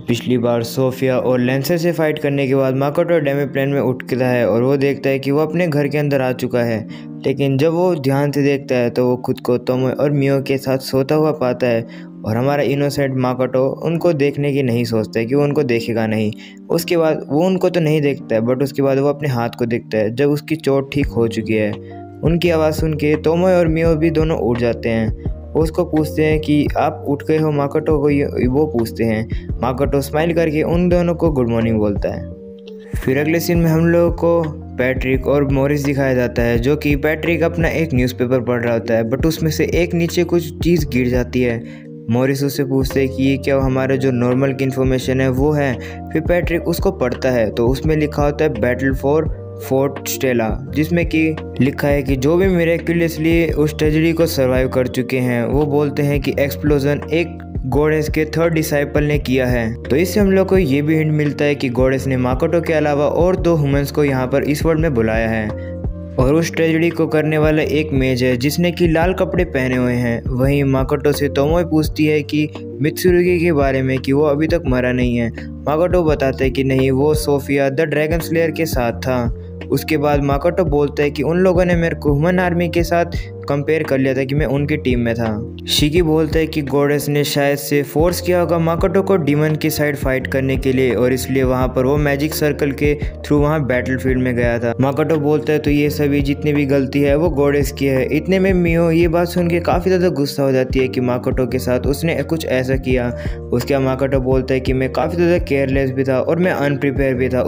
पिछली बार सोफिया और लेंसर से फाइट करने के बाद माकोटो डेमी प्लेन में उठता है और वो देखता है कि वो अपने घर के अंदर आ चुका है। लेकिन जब वो ध्यान से देखता है तो वो खुद को तोमोए और मियो के साथ सोता हुआ पाता है और हमारा इनोसेंट माकोटो उनको देखने की नहीं सोचता है कि वो उनको देखेगा नहीं। उसके बाद वो उनको तो नहीं देखता है, बट उसके बाद वो अपने हाथ को देखता है जब उसकी चोट ठीक हो चुकी है। उनकी आवाज़ सुन के तोमोए और मियो भी दोनों उठ जाते हैं। वो उसको पूछते हैं कि आप उठ गए हो माकोटो को, वो पूछते हैं। माकोटो स्माइल करके उन दोनों को गुड मॉर्निंग बोलता है। फिर अगले सीन में हम लोगों को पैट्रिक और मॉरिस दिखाया जाता है, जो कि पैट्रिक अपना एक न्यूज़पेपर पढ़ रहा होता है, बट उसमें से एक नीचे कुछ चीज़ गिर जाती है। मॉरिस उससे पूछते हैं कि ये क्या हमारा जो नॉर्मल की इन्फॉर्मेशन है वो है। फिर पैट्रिक उसको पढ़ता है तो उसमें लिखा होता है बैटल फॉर फोर्ट स्टेला, जिसमें कि लिखा है कि जो भी मिरेक्युलसली उस ट्रेजेडी को सरवाइव कर चुके हैं वो बोलते हैं कि एक्सप्लोजन एक गॉडेस के थर्ड डिसाइपल ने किया है। तो इससे हम लोग को ये भी हिंट मिलता है कि गॉडेस ने माकोटो के अलावा और 2 ह्यूमंस को यहाँ पर इस वर्ल्ड में बुलाया है और उस ट्रेजेडी को करने वाला एक मेज है जिसने कि लाल कपड़े पहने हुए हैं। वहीं माकोटो से तोमोए पूछती है कि मित्सुरुगी के बारे में कि वो अभी तक मरा नहीं है। माकोटो बताता है कि नहीं, वो सोफिया द ड्रैगन स्लेयर के साथ था। उसके बाद माकोटो बोलता है कि उन लोगों ने मेरे को ह्यूमन आर्मी के साथ कंपेयर कर लिया था कि मैं उनकी टीम में था। शिकी बोलता है कि गॉडेस ने शायद से फोर्स किया होगा माकोटो को डीमन की साइड फाइट करने के लिए और इसलिए वहां पर वो मैजिक सर्कल के थ्रू वहां बैटलफील्ड में गया था। माकोटो बोलता है तो ये सभी जितनी भी गलती है वो गॉडेस की है। इतने में मियो ये बात सुन के काफ़ी ज़्यादा गुस्सा हो जाती है कि माकोटो के साथ उसने कुछ ऐसा किया। उसके बाद माकोटो बोलता है कि मैं काफ़ी ज़्यादा केयरलेस भी था और मैं अनप्रिपेयर भी था,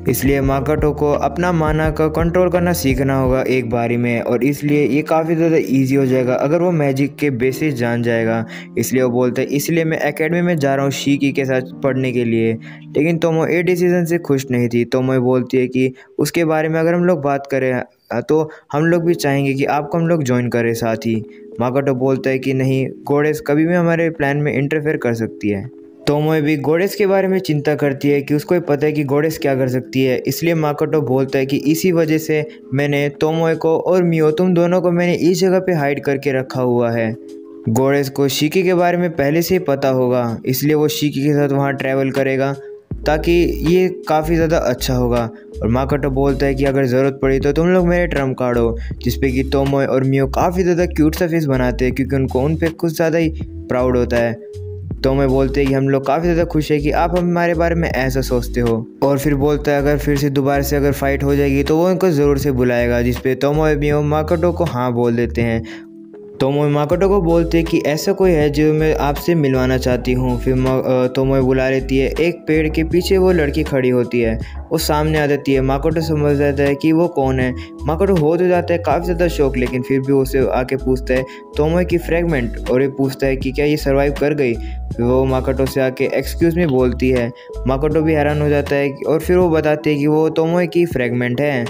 इसलिए माकोटो को अपना माना का कंट्रोल करना सीखना होगा एक बारी में, और इसलिए ये काफ़ी ज़्यादा इजी हो जाएगा अगर वो मैजिक के बेसिस जान जाएगा। इसलिए वो बोलता है इसलिए मैं एकेडमी में जा रहा हूँ शिकी के साथ पढ़ने के लिए। लेकिन तोमोए ये डिसीजन से खुश नहीं थी। तोमोए बोलती है कि उसके बारे में अगर हम लोग बात करें तो हम लोग भी चाहेंगे कि आपको हम लोग ज्वाइन करें साथ ही। माकोटो बोलता है कि नहीं, गॉडेस कभी भी हमारे प्लान में इंटरफेयर कर सकती है। तोमोए भी गॉडेस के बारे में चिंता करती है कि उसको पता है कि गॉडेस क्या कर सकती है। इसलिए माकोटो बोलता है कि इसी वजह से मैंने तोमोए को और मियो तुम दोनों को मैंने इस जगह पे हाइड करके रखा हुआ है। गॉडेस को शिकी के बारे में पहले से ही पता होगा, इसलिए वो शिकी के साथ वहाँ ट्रैवल करेगा ताकि ये काफ़ी ज़्यादा अच्छा होगा। और माकोटो बोलता है कि अगर ज़रूरत पड़ी तो तुम लोग मेरे ट्रम्प कार्ड हो, जिसपे कि तोमोए और मियो काफ़ी ज़्यादा क्यूट सा फेस बनाते हैं क्योंकि उनको उन पर कुछ ज़्यादा ही प्राउड होता है। तोमोए बोलते हैं कि हम लोग काफ़ी ज़्यादा खुश है कि आप हमारे बारे में ऐसा सोचते हो। और फिर बोलता है अगर फिर से दोबारा से अगर फाइट हो जाएगी तो वो उनको ज़रूर से बुलाएगा, जिसपे तोमोए मियो माकोटो को हाँ बोल देते हैं। तोमोए माकोटो को बोलते हैं कि ऐसा कोई है जो मैं आपसे मिलवाना चाहती हूँ। फिर तोमोए बुला लेती है। एक पेड़ के पीछे वो लड़की खड़ी होती है, वो सामने आ जाती है। माकोटो समझ जाता है कि वो कौन है। माकोटो हो तो जाता है काफ़ी ज़्यादा शौक, लेकिन फिर भी उसे आके पूछता है तोमोए की फ्रेगमेंट, और ये पूछता है कि क्या ये सर्वाइव कर गई। फिर वो माकोटो से आके एक्सक्यूज़ मी बोलती है। माकोटो भी हैरान हो जाता है और फिर वो बताती है कि वो तोमोए की फ्रेगमेंट है।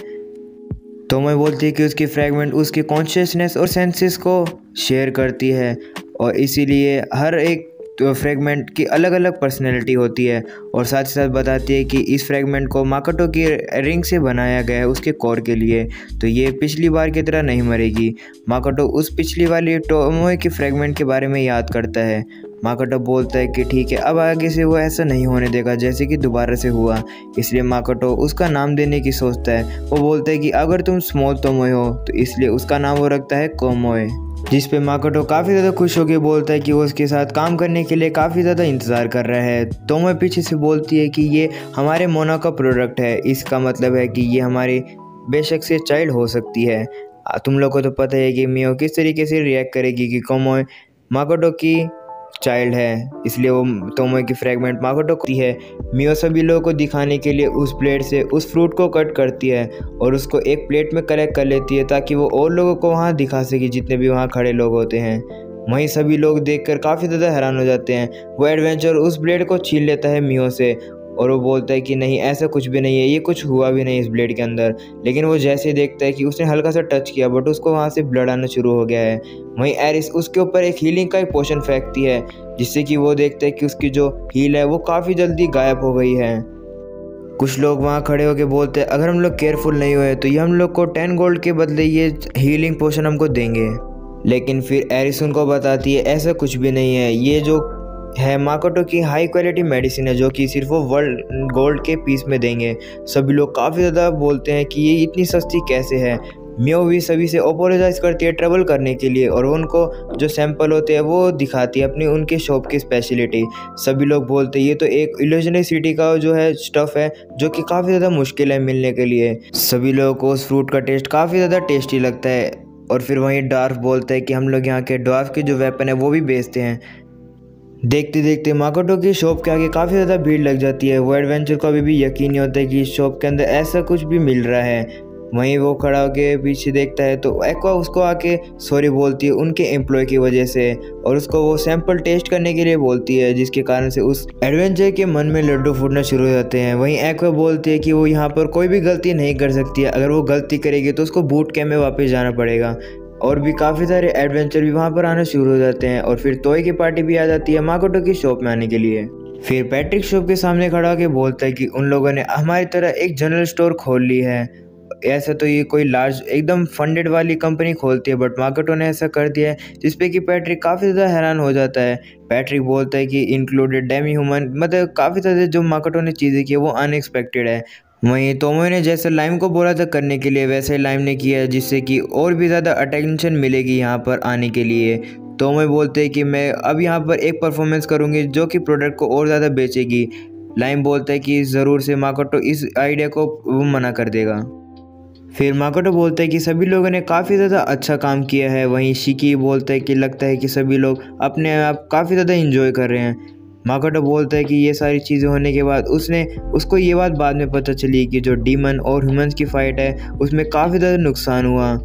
तोमोए बोलती है कि उसकी फ्रैगमेंट उसकी कॉन्शियसनेस और सेंसेस को शेयर करती है और इसीलिए हर एक फ्रैगमेंट की अलग अलग पर्सनैलिटी होती है, और साथ ही साथ बताती है कि इस फ्रैगमेंट को माकोटो की रिंग से बनाया गया है उसके कोर के लिए, तो ये पिछली बार की तरह नहीं मरेगी। माकोटो उस पिछली वाली तोमोए की फ्रैगमेंट के बारे में याद करता है। माकोटो बोलता है कि ठीक है, अब आगे से वो ऐसा नहीं होने देगा जैसे कि दोबारा से हुआ। इसलिए माकोटो उसका नाम देने की सोचता है। वो बोलता है कि अगर तुम स्मॉल तोमोए हो तो इसलिए उसका नाम वो रखता है कोमोए, जिस पे माकोटो काफ़ी ज़्यादा खुश होकर बोलता है कि वो उसके साथ काम करने के लिए काफ़ी ज़्यादा इंतज़ार कर रहा है। तोमोए पीछे से बोलती है कि ये हमारे मोना का प्रोडक्ट है, इसका मतलब है कि ये हमारी बेशक से चाइल्ड हो सकती है। तुम लोग को तो पता है कि मियो किस तरीके से रिएक्ट करेगी कि कोमोए माकोटो की चाइल्ड है, इसलिए वो तोमोए की फ्रैगमेंट माकोटो को दी है। मियो सभी लोगों को दिखाने के लिए उस प्लेट से उस फ्रूट को कट करती है और उसको एक प्लेट में कलेक्ट कर लेती है ताकि वो और लोगों को वहाँ दिखा सके जितने भी वहाँ खड़े लोग होते हैं। वहीं सभी लोग देखकर काफ़ी ज़्यादा हैरान हो जाते हैं। वो एडवेंचर उस ब्लेड को छीन लेता है मियो से और वो बोलता है कि नहीं, ऐसा कुछ भी नहीं है, ये कुछ हुआ भी नहीं इस ब्लेड के अंदर। लेकिन वो जैसे देखता है कि उसने हल्का सा टच किया बट उसको वहाँ से ब्लड आना शुरू हो गया है। वहीं एरिस उसके ऊपर एक हीलिंग का एक पोशन फेंकती है, जिससे कि वो देखता है कि उसकी जो हील है वो काफ़ी जल्दी गायब हो गई है। कुछ लोग वहाँ खड़े होकर बोलते हैं अगर हम लोग केयरफुल नहीं हुए तो ये हम लोग को 10 गोल्ड के बदले ये हीलिंग पोशन हमको देंगे। लेकिन फिर एरिस उनको बताती है ऐसा कुछ भी नहीं है, ये जो है माकोटो की हाई क्वालिटी मेडिसिन है, जो कि सिर्फ वो वर्ल्ड गोल्ड के पीस में देंगे। सभी लोग काफ़ी ज़्यादा बोलते हैं कि ये इतनी सस्ती कैसे है। मियो भी सभी से अपोलोजाइज करती है ट्रेवल करने के लिए, और उनको जो सैंपल होते हैं वो दिखाती है अपनी उनके शॉप की स्पेशलिटी। सभी लोग बोलते हैं ये तो एक इल्यूजनरी सिटी का जो है स्टफ़ है, जो कि काफ़ी ज़्यादा मुश्किल है मिलने के लिए। सभी लोगों को उस फ्रूट का टेस्ट काफ़ी ज़्यादा टेस्टी लगता है। और फिर वहीं डार्फ बोलता है कि हम लोग यहाँ के ड्वार्फ के जो वेपन है वो भी बेचते हैं। देखते देखते माकोटो की शॉप के आगे काफ़ी ज़्यादा भीड़ लग जाती है। वो एडवेंचर को अभी भी यकीन नहीं होता है कि इस शॉप के अंदर ऐसा कुछ भी मिल रहा है। वहीं वो खड़ा होकर पीछे देखता है तो एक्वा उसको आके सॉरी बोलती है उनके एम्प्लॉय की वजह से, और उसको वो सैंपल टेस्ट करने के लिए बोलती है, जिसके कारण से उस एडवेंचर के मन में लड्डू फूटना शुरू हो जाते हैं। वहीं एक्वा बोलती है कि वो यहाँ पर कोई भी गलती नहीं कर सकती है, अगर वो गलती करेगी तो उसको बूट कैंप में वापस जाना पड़ेगा। और भी काफ़ी सारे एडवेंचर भी वहाँ पर आना शुरू हो जाते हैं। और फिर टॉय की पार्टी भी आ जाती है माकोटो की शॉप में आने के लिए। फिर पैट्रिक शॉप के सामने खड़ा होकर बोलता है कि उन लोगों ने हमारी तरह एक जनरल स्टोर खोल ली है। ऐसा तो ये कोई लार्ज एकदम फंडेड वाली कंपनी खोलती है, बट माकोटो ने ऐसा कर दिया है, जिसपे कि पैट्रिक काफ़ी ज़्यादा हैरान हो जाता है। पैट्रिक बोलता है कि इंक्लूडेड डेमी ह्यूमन, मतलब काफ़ी ज़्यादा जो माकोटो ने चीज़ें की वो अनएक्सपेक्टेड है। वहीं तोमो ने जैसे लाइम को बोला था करने के लिए, वैसे लाइम ने किया, जिससे कि और भी ज़्यादा अटेंशन मिलेगी यहाँ पर आने के लिए। तोमो बोलते हैं कि मैं अब यहाँ पर एक परफॉर्मेंस करूँगी जो कि प्रोडक्ट को और ज़्यादा बेचेगी। लाइम बोलता है कि ज़रूर से माकोटो इस आइडिया को वो मना कर देगा। फिर माकोटो बोलता है कि सभी लोगों ने काफ़ी ज़्यादा अच्छा काम किया है। वहीं शिकी बोलता है कि लगता है कि सभी लोग अपने आप काफ़ी ज़्यादा इंजॉय कर रहे हैं। माकोटो बोलता है कि ये सारी चीज़ें होने के बाद उसको ये बात बाद में पता चली कि जो डीमन और ह्यूमंस की फ़ाइट है उसमें काफ़ी ज़्यादा नुकसान हुआ।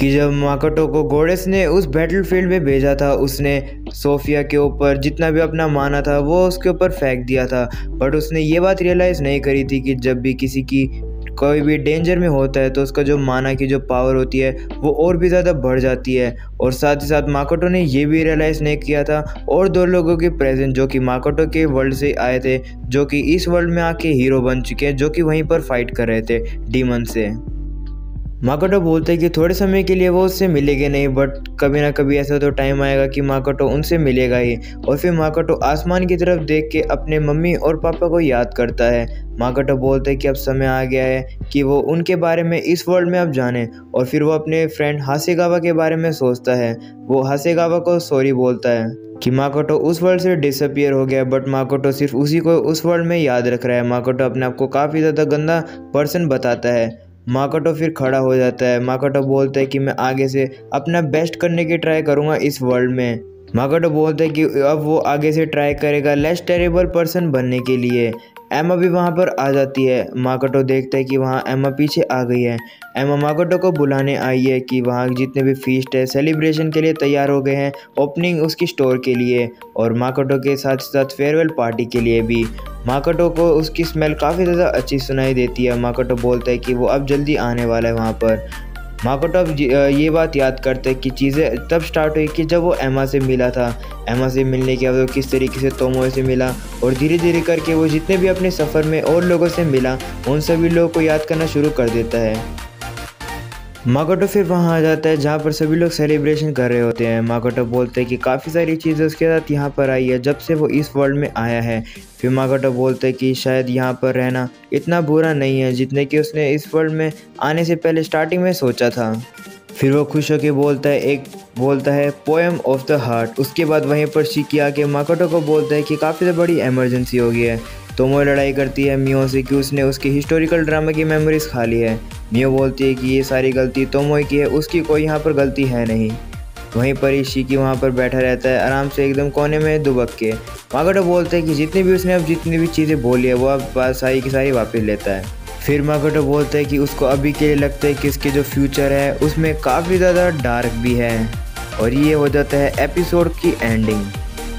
कि जब माकोटो को गोडेस ने उस बैटलफील्ड में भेजा था, उसने सोफिया के ऊपर जितना भी अपना माना था वो उसके ऊपर फेंक दिया था। बट उसने ये बात रियलाइज़ नहीं करी थी कि जब भी किसी की कोई भी डेंजर में होता है तो उसका जो माना की जो पावर होती है वो और भी ज़्यादा बढ़ जाती है। और साथ ही साथ माकोटो ने ये भी रियलाइज़ नहीं किया था, और दो लोगों के प्रेजेंट जो कि माकोटो के वर्ल्ड से आए थे, जो कि इस वर्ल्ड में आके हीरो बन चुके हैं, जो कि वहीं पर फाइट कर रहे थे डीमन से। माकोटो बोलते हैं कि थोड़े समय के लिए वो उससे मिलेंगे नहीं, बट कभी ना कभी ऐसा तो टाइम आएगा कि माकोटो उनसे मिलेगा ही। और फिर माकोटो आसमान की तरफ देख के अपने मम्मी और पापा को याद करता है। माकोटो बोलते हैं कि अब समय आ गया है कि वो उनके बारे में इस वर्ल्ड में अब जाने। और फिर वो अपने फ्रेंड हासेगावा के बारे में सोचता है। वो हासेगावा को सॉरी बोलता है कि माकोटो उस वर्ल्ड से डिसअपियर हो गया, बट माकोटो सिर्फ उसी को उस वर्ल्ड में याद रख रहा है। माकोटो अपने आप को काफ़ी ज़्यादा गंदा पर्सन बताता है। माकोटो फिर खड़ा हो जाता है। माकोटो बोलता है कि मैं आगे से अपना बेस्ट करने की ट्राई करूँगा इस वर्ल्ड में। माकोटो बोलता है कि अब वो आगे से ट्राई करेगा लेस टेरेबल पर्सन बनने के लिए। एमा भी वहाँ पर आ जाती है। माकोटो देखता है कि वहाँ एमा पीछे आ गई है। एमा माकोटो को बुलाने आई है कि वहाँ जितने भी फीस्ट है सेलिब्रेशन के लिए तैयार हो गए हैं, ओपनिंग उसकी स्टोर के लिए, और माकोटो के साथ साथ फेयरवेल पार्टी के लिए भी। माकोटो को उसकी स्मेल काफ़ी ज़्यादा अच्छी सुनाई देती है। माकोटो बोलता है कि वो अब जल्दी आने वाला है वहाँ पर। माकोटो अब ये बात याद करता है कि चीज़ें तब स्टार्ट हुई कि जब वो एमा से मिला था। एमा से मिलने के बाद वो किस तरीके से तोमो से मिला, और धीरे धीरे करके वो जितने भी अपने सफ़र में और लोगों से मिला उन सभी लोगों को याद करना शुरू कर देता है। माकोटो फिर वहाँ आ जाता है जहाँ पर सभी लोग सेलिब्रेशन कर रहे होते हैं। माकोटो बोलते हैं कि काफ़ी सारी चीज़ें उसके साथ यहाँ पर आई है जब से वो इस वर्ल्ड में आया है। फिर माकोटो बोलते हैं कि शायद यहाँ पर रहना इतना बुरा नहीं है जितने कि उसने इस वर्ल्ड में आने से पहले स्टार्टिंग में सोचा था। फिर वो खुश होकर बोलता है पोएम ऑफ द हार्ट। उसके बाद वहीं पर शिकी आके माकोटो को बोलता है कि काफ़ी बड़ी इमरजेंसी हो गई है। तोमो लड़ाई करती है मियो से कि उसने उसकी हिस्टोरिकल ड्रामा की मेमोरीज खा ली है। मियो बोलती है कि ये सारी गलती तोमो की है, उसकी कोई यहाँ पर गलती है नहीं। वहीं पर ही शिकी वहाँ पर बैठा रहता है आराम से एकदम कोने में दुबक के। माकोटो बोलते हैं कि जितनी भी चीज़ें बोली है वो अब सारी की सारी वापस लेता है। फिर माकोटो बोलता है कि उसको अभी के लिए लगता है कि इसके जो फ्यूचर है उसमें काफ़ी ज़्यादा डार्क भी है। और ये हो जाता है एपिसोड की एंडिंग।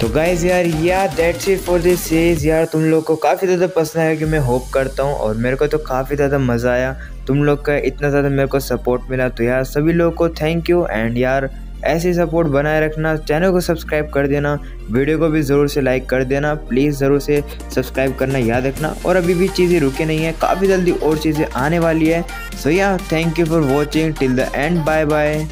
तो गाइज यार that's it for this series. यार तुम लोग को काफ़ी ज़्यादा पसंद आया कि मैं होप करता हूँ, और मेरे को तो काफ़ी ज़्यादा मज़ा आया। तुम लोग का इतना ज़्यादा मेरे को सपोर्ट मिला, तो यार सभी लोगों को थैंक यू। एंड यार ऐसे सपोर्ट बनाए रखना, चैनल को सब्सक्राइब कर देना, वीडियो को भी ज़रूर से लाइक कर देना, प्लीज़ ज़रूर से सब्सक्राइब करना याद रखना। और अभी भी चीज़ें रुके नहीं है, काफ़ी जल्दी और चीज़ें आने वाली है। सो या thank you for watching till the end. Bye bye.